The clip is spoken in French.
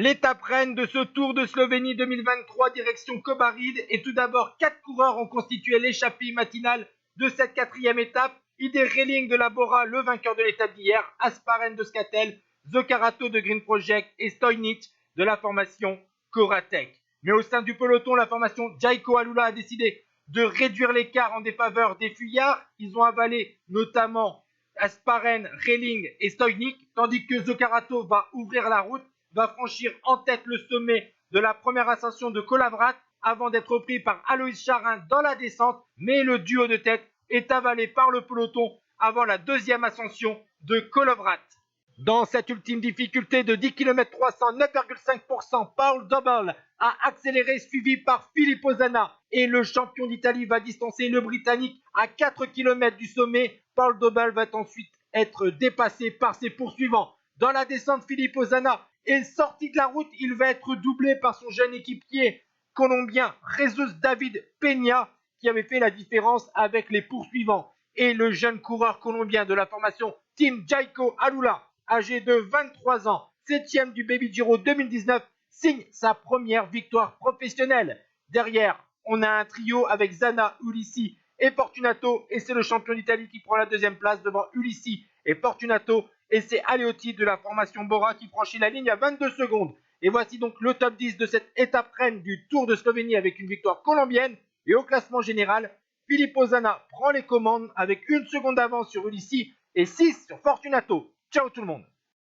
L'étape reine de ce Tour de Slovénie 2023 direction Kobarid, et tout d'abord 4 coureurs ont constitué l'échappée matinale de cette quatrième étape. Ide Reling de la Bora, le vainqueur de l'étape d'hier, Asparen de Skatel, Zoccarato de Green Project et Stojnic de la formation Coratec. Mais au sein du peloton, la formation Jayco Alula a décidé de réduire l'écart en défaveur des fuyards. Ils ont avalé notamment Asparen, Reling et Stojnic, tandis que Zoccarato va ouvrir la route, va franchir en tête le sommet de la première ascension de Kolavrat avant d'être repris par Alois Charin dans la descente, mais le duo de tête est avalé par le peloton avant la deuxième ascension de Kolovrat. Dans cette ultime difficulté de 10 km 300, 9,5%, Paul Dobel a accéléré, suivi par Filippo Zanna, et le champion d'Italie va distancer le Britannique à 4 km du sommet. Paul Dobel va ensuite être dépassé par ses poursuivants. Dans la descente, Filippo Zanna est sorti de la route, il va être doublé par son jeune équipier colombien Jesus David Peña, qui avait fait la différence avec les poursuivants. Et le jeune coureur colombien de la formation Team Jayco Alula, âgé de 23 ans, 7e du Baby Giro 2019, signe sa première victoire professionnelle. Derrière, on a un trio avec Zanna, Ulissi et Fortunato, et c'est le champion d'Italie qui prend la deuxième place devant Ulissi et Fortunato, et c'est Aleotti de la formation Bora qui franchit la ligne à 22 secondes. Et voici donc le top 10 de cette étape reine du Tour de Slovénie avec une victoire colombienne. Et au classement général, Filippo Zanna prend les commandes avec 1 seconde d'avance sur Ulissi et 6 sur Fortunato. Ciao tout le monde!